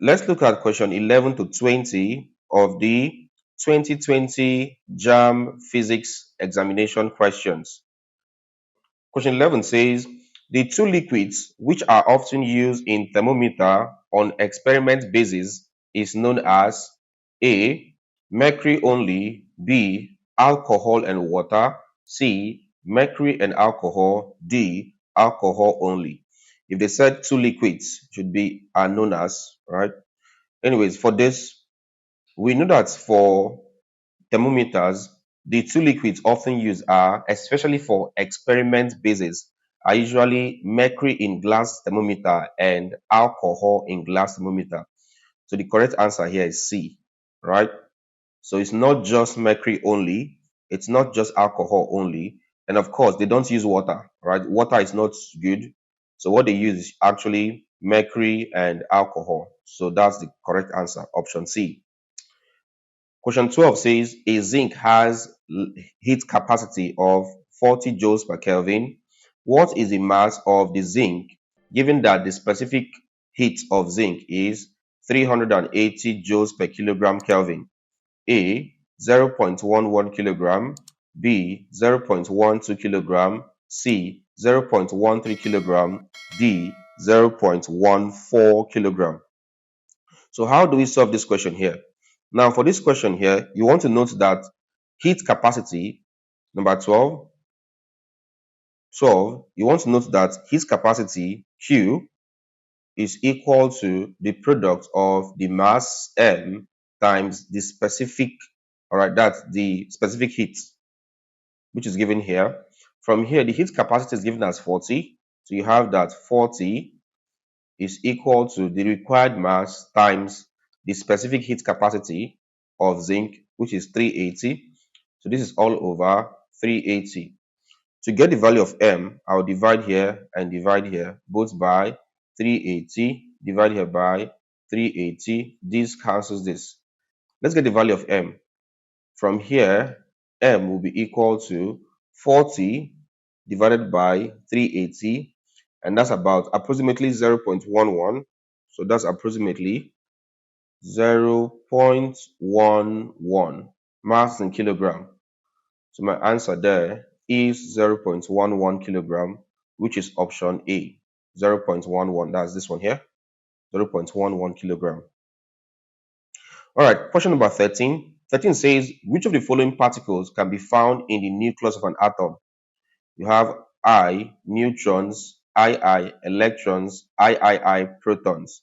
Let's look at question 11 to 20 of the 2020 JAMB Physics examination questions. Question 11 says, the two liquids which are often used in thermometer on experiment basis is known as A. Mercury only, B. Alcohol and water, C. Mercury and alcohol, D. Alcohol only. If they said two liquids are known as, right? Anyways, for this, we know that for thermometers, the two liquids often used are, especially for experiment basis, are usually mercury in glass thermometer and alcohol in glass thermometer. So the correct answer here is C, right? So it's not just mercury only, it's not just alcohol only, and of course they don't use water, right? Water is not good. So what they use is actually mercury and alcohol. So that's the correct answer, option C. Question 12 says a zinc has heat capacity of 40 joules per Kelvin. What is the mass of the zinc given that the specific heat of zinc is 380 joules per kilogram Kelvin? A. 0.11 kilogram, B. 0.12 kilogram, C. 0.13 kilogram, D. 0.14 kilogram. So how do we solve this question here? Now, for this question here, you want to note that heat capacity, number 12, you want to note that heat capacity, Q, is equal to the product of the mass M times the specific, all right, that's the specific heat, which is given here. From here, the heat capacity is given as 40. So you have that 40 is equal to the required mass times the specific heat capacity of zinc, which is 380. So this is all over 380. To get the value of M, I'll divide here and divide here, both by 380, divide here by 380. This cancels this. Let's get the value of M. From here, M will be equal to 40 divided by 380, and that's about approximately 0.11. So that's approximately 0.11 mass in kilogram. So my answer there is 0.11 kilogram, which is option A. 0.11, that's this one here, 0.11 kilogram. All right, question number 13. 13 says, which of the following particles can be found in the nucleus of an atom? You have I, neutrons, II, electrons, III, protons.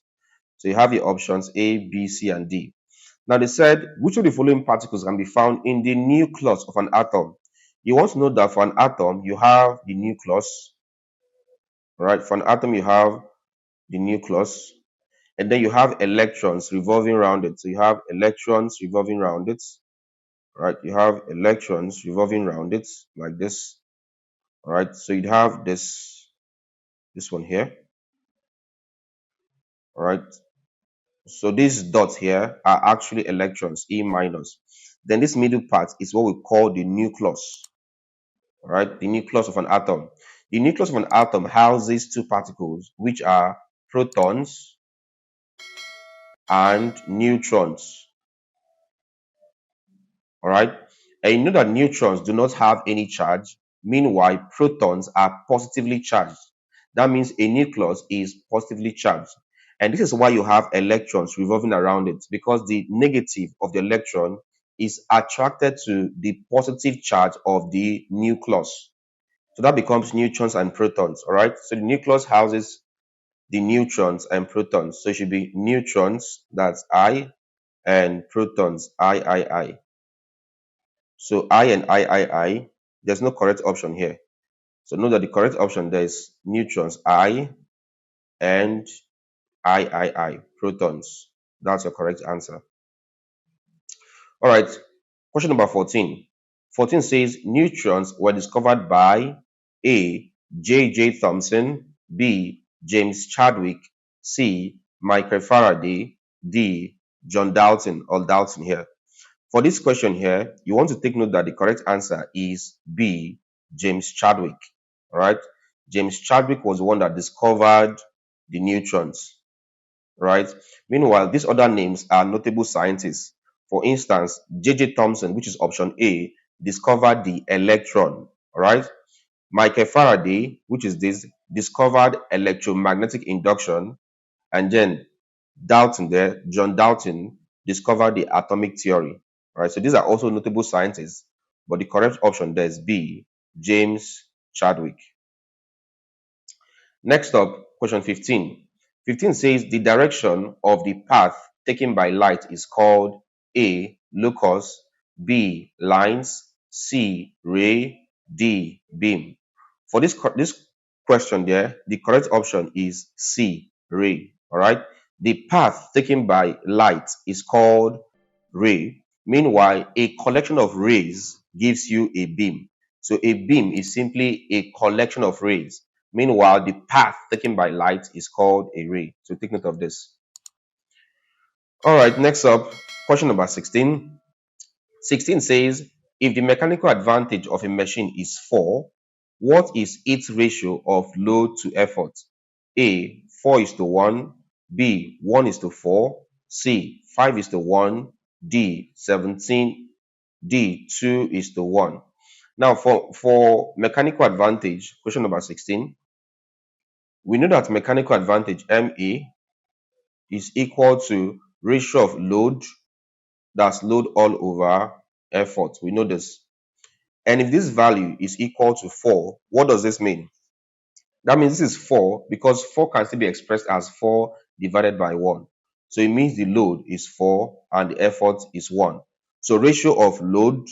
So you have your options A, B, C, and D. Now they said, which of the following particles can be found in the nucleus of an atom? You want to know that for an atom, you have the nucleus, right? For an atom, you have the nucleus, and then you have electrons revolving around it. So you have electrons revolving around it, right? You have electrons revolving around it like this, all right? So you'd have this one here, all right? So these dots here are actually electrons, E minus. Then this middle part is what we call the nucleus, all right? The nucleus of an atom. The nucleus of an atom houses two particles, which are protons and neutrons, all right? And you know that neutrons do not have any charge. Meanwhile, protons are positively charged. That means a nucleus is positively charged. And this is why you have electrons revolving around it, because the negative of the electron is attracted to the positive charge of the nucleus. So that becomes neutrons and protons, all right? So the nucleus houses the neutrons and protons. So it should be neutrons, that's I, and protons, I. So I and I, there's no correct option here. So know that the correct option there is neutrons, I, and I, protons. That's your correct answer. All right, question number 14. 14 says neutrons were discovered by A. J. Thomson, B. James Chadwick, C. Michael Faraday, D. John Dalton, or Dalton here. For this question here, you want to take note that the correct answer is B. James Chadwick. All right, James Chadwick was the one that discovered the neutrons. right? Meanwhile, these other names are notable scientists. For instance, J.J. Thomson, which is option A, discovered the electron, right? Michael Faraday, which is this, discovered electromagnetic induction. And then Dalton there, John Dalton, discovered the atomic theory, right? So these are also notable scientists, but the correct option there is B, James Chadwick. Next up, question 15. 15 says the direction of the path taken by light is called A, locus, B, lines, C, ray, D, beam. For this question there, the correct option is C, ray. All right. The path taken by light is called ray. Meanwhile, a collection of rays gives you a beam. So a beam is simply a collection of rays. Meanwhile, the path taken by light is called a ray. So take note of this. All right, next up, question number 16. 16 says, if the mechanical advantage of a machine is 4, what is its ratio of load to effort? A, 4 is to 1, B, 1 is to 4, C, 5 is to 1, D, 17, D, 2 is to 1. Now, for mechanical advantage, question number 16, we know that mechanical advantage, MA, is equal to ratio of load, that's load all over effort. We know this. And if this value is equal to 4, what does this mean? That means this is 4 because 4 can still be expressed as 4 divided by 1. So it means the load is 4 and the effort is 1. So ratio of load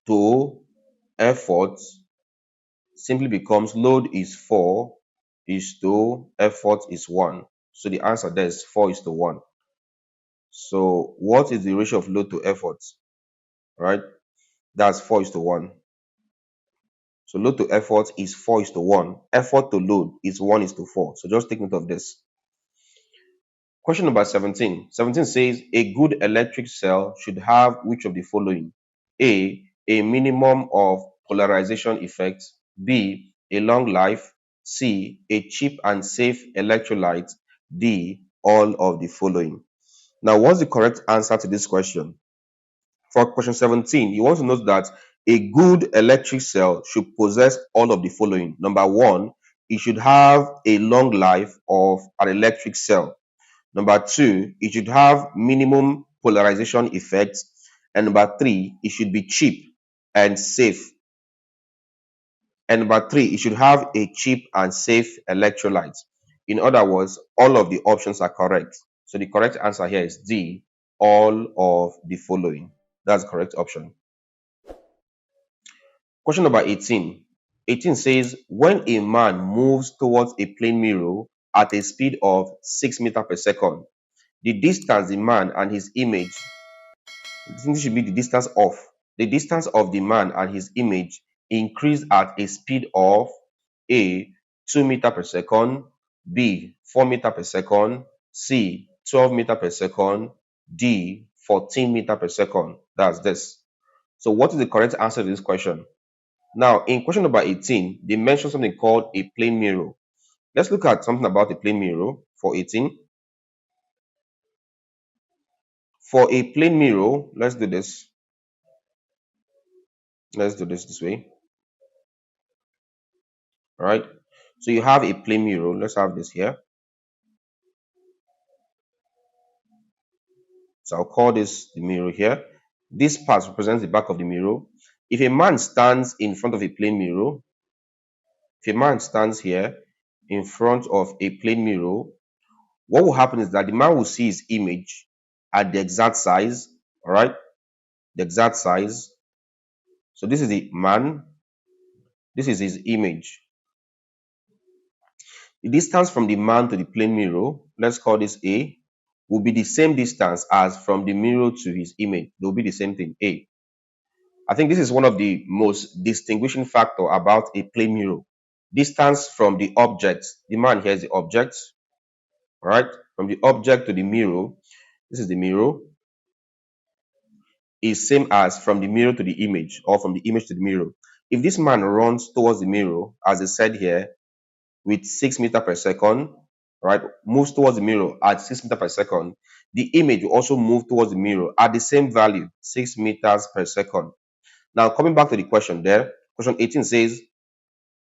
to effort simply becomes load is 4 is to effort is 1. So the answer there is 4 is to 1. So what is the ratio of load to effort? Right? That's 4 is to 1. So load to effort is 4 is to 1. Effort to load is 1 is to 4. So just take note of this. Question number 17. 17 says a good electric cell should have which of the following? A minimum of polarization effect. B, a long life. C, a cheap and safe electrolyte. D, all of the following. Now, what's the correct answer to this question? For question 17, you want to note that a good electric cell should possess all of the following. Number 1, it should have a long life of an electric cell. Number 2, it should have minimum polarization effects. And number 3, it should be cheap and safe. And number 3, it should have a cheap and safe electrolyte. In other words, all of the options are correct. So the correct answer here is D, all of the following. That's the correct option. Question number 18. 18 says, when a man moves towards a plane mirror at a speed of 6 meters per second, the distance the man and his image, this should be the distance of, the distance of the man and his image increased at a speed of A, 2 meters per second, B, 4 meters per second, C, 12 meters per second, D, 14 meters per second. That's this. So what is the correct answer to this question? Now, in question number 18, they mentioned something called a plane mirror. Let's look at something about a plane mirror for 18. For a plane mirror, let's do this. Let's do this way. All right. So you have a plane mirror. Let's have this here. So I'll call this the mirror here. This part represents the back of the mirror. If a man stands in front of a plane mirror, if a man stands here in front of a plane mirror, what will happen is that the man will see his image at the exact size, all right? The exact size. So this is the man. This is his image. The distance from the man to the plane mirror, let's call this A, will be the same distance as from the mirror to his image. They will be the same thing, A. I think this is one of the most distinguishing factor about a plane mirror. Distance from the object. The man here is the object, right? From the object to the mirror, this is the mirror, is same as from the mirror to the image or from the image to the mirror. If this man runs towards the mirror, as I said here, with 6 meters per second, right, moves towards the mirror at 6 meters per second, the image will also move towards the mirror at the same value, 6 meters per second. Now, coming back to the question there, question 18 says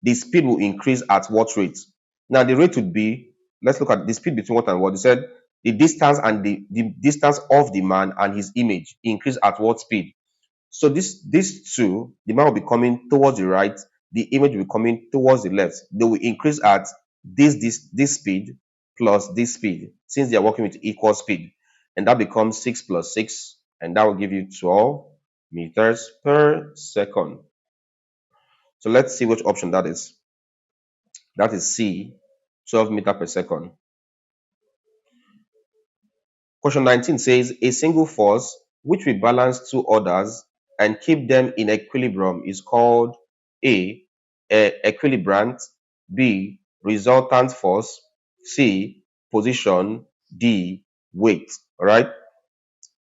the speed will increase at what rate? Now, the rate would be, let's look at the speed between what and what. You said the distance and the distance of the man and his image increase at what speed? So these two, the man will be coming towards the right, the image will be coming towards the left. They will increase at this speed plus this speed, since they are working with equal speed. And that becomes 6 plus 6, and that will give you 12 meters per second. So let's see which option that is. That is C, 12 meters per second. Question 19 says a single force which will balance two others and keep them in equilibrium is called A, equilibrant, B, resultant force, C, position, D, weight. All right.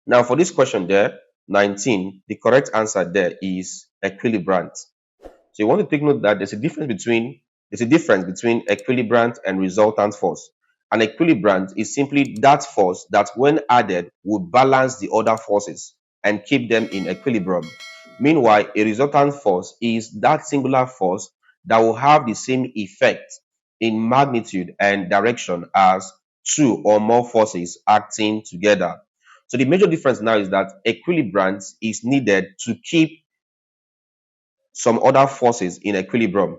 Now for this question there, 19, the correct answer there is equilibrant. So you want to take note that there's a difference between equilibrant and resultant force. An equilibrant is simply that force that when added will balance the other forces and keep them in equilibrium. Meanwhile, a resultant force is that singular force that will have the same effect in magnitude and direction as two or more forces acting together. So the major difference now is that equilibrant is needed to keep some other forces in equilibrium,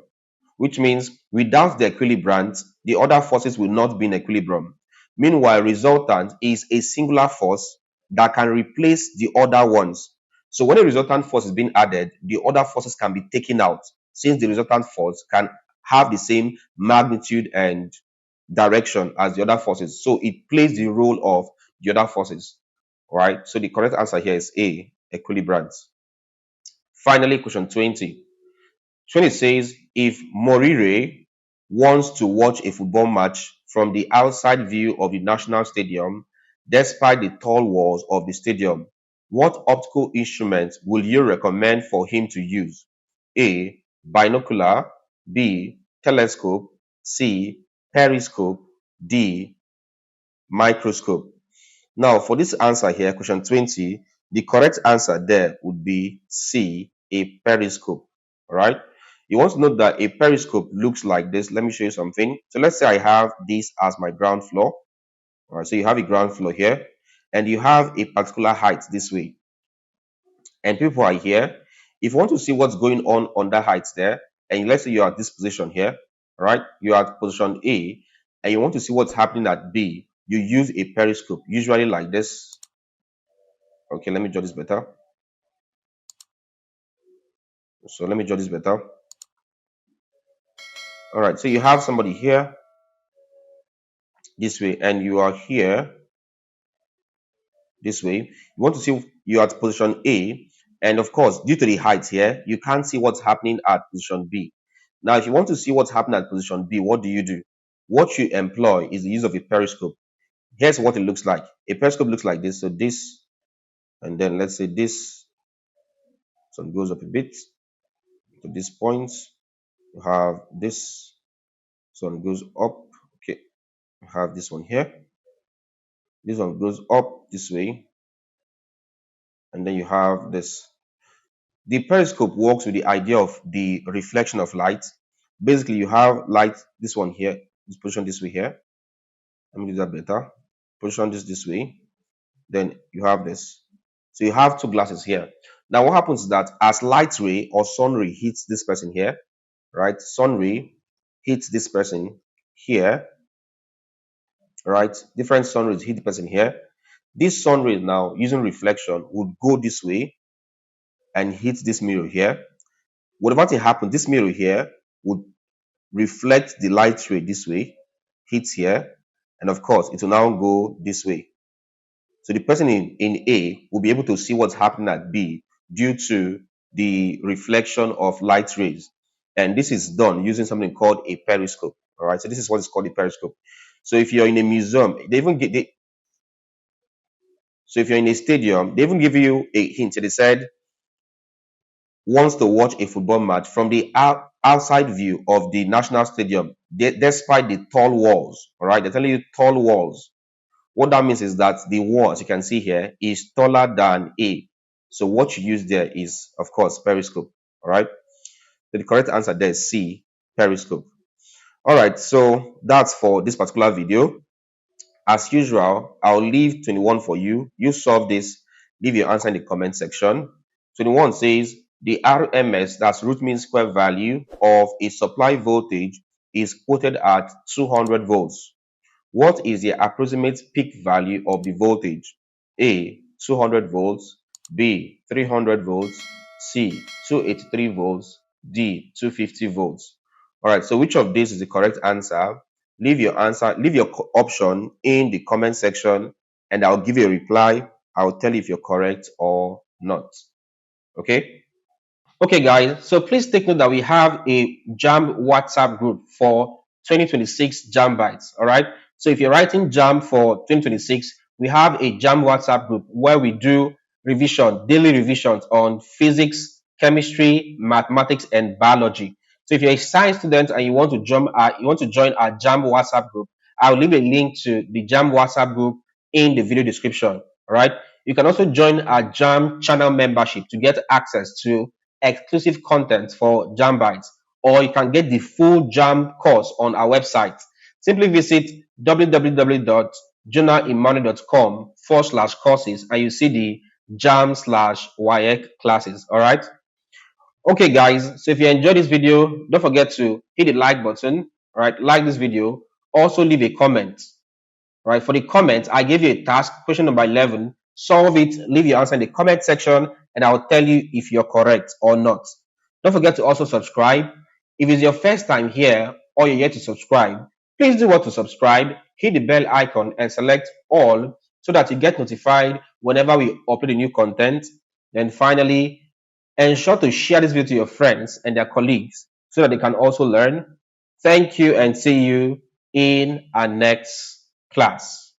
which means without the equilibrant, the other forces will not be in equilibrium. Meanwhile, resultant is a singular force that can replace the other ones. So when a resultant force is being added, the other forces can be taken out, since the resultant force can have the same magnitude and direction as the other forces. So it plays the role of the other forces, right? So the correct answer here is A, equilibrant. Finally, question 20. 20 says, if Morire wants to watch a football match from the outside view of the national stadium, despite the tall walls of the stadium, what optical instrument will you recommend for him to use? A, binocular, B, telescope, C, periscope, D, microscope. Now, for this answer here, question 20, the correct answer there would be C, a periscope. All right. You want to know that a periscope looks like this. Let me show you something. So let's say I have this as my ground floor. All right. So you have a ground floor here, and you have a particular height this way. And people are here. If you want to see what's going on that height there, and let's say you're at this position here, right? You're at position A, and you want to see what's happening at B, you use a periscope, usually like this. Okay, let me draw this better. So let me draw this better. All right, so you have somebody here this way, and you are here this way. You want to see you're at position A, and of course, due to the height here, you can't see what's happening at position B. Now, if you want to see what's happening at position B, what do? What you employ is the use of a periscope. Here's what it looks like. A periscope looks like this. So this, and then let's say this, so it goes up a bit to this point. You have this, so it goes up. Okay, you have this one here. This one goes up this way, and then you have this. The periscope works with the idea of the reflection of light. Basically, you have light, this one here, this position this way here. Let me do that better. Position this way. Then you have this. So you have two glasses here. Now, what happens is that as light ray or sun ray hits this person here, right? Sun ray hits this person here, right? Different sun rays hit the person here. This sun ray now, using reflection, would go this way and hit this mirror here. Whatever thing happens, this mirror here would reflect the light ray this way, hits here, and of course, it will now go this way. So the person in A will be able to see what's happening at B due to the reflection of light rays. And this is done using something called a periscope. All right, so this is what is called a periscope. So if you're in a museum, so if you're in a stadium, they even give you a hint. So they said wants to watch a football match from the outside view of the national stadium, despite the tall walls. All right, they're telling you tall walls. What that means is that the wall, as you can see here, is taller than A. So what you use there is, of course, periscope. All right. So the correct answer there is C, periscope. All right. So that's for this particular video. As usual, I'll leave 21 for you. You solve this. Leave your answer in the comment section. 21 says the RMS, that's root mean square value of a supply voltage, is quoted at 200 volts. What is the approximate peak value of the voltage? A, 200 volts, B, 300 volts, C, 283 volts, D, 250 volts. All right, so which of these is the correct answer? Leave your answer, leave your option in the comment section, and I'll give you a reply. I'll tell you if you're correct or not. Okay? Okay, guys, so please take note that we have a JAMB WhatsApp group for 2026 JAMB Bites. All right. So if you're writing JAMB for 2026, we have a JAMB WhatsApp group where we do daily revisions on physics, chemistry, mathematics, and biology. So if you're a science student and you want to join our JAMB WhatsApp group, I'll leave a link to the JAMB WhatsApp group in the video description. All right. You can also join our JAMB channel membership to get access to exclusive content for JAMB Bites, or you can get the full JAMB course on our website. Simply visit www.journalimmanu.com/courses and you see the JAMB/WAEC classes. All right. Okay, guys. So if you enjoyed this video, don't forget to hit the like button. All right. Like this video. Also leave a comment. Right, for the comments, I gave you a task, question number 11. Solve it, leave your answer in the comment section, and I'll tell you if you're correct or not. Don't forget to also subscribe. If it's your first time here or you're yet to subscribe, please do what to subscribe, hit the bell icon, and select all so that you get notified whenever we upload a new content. Then finally, ensure to share this video to your friends and their colleagues so that they can also learn. Thank you and see you in our next class.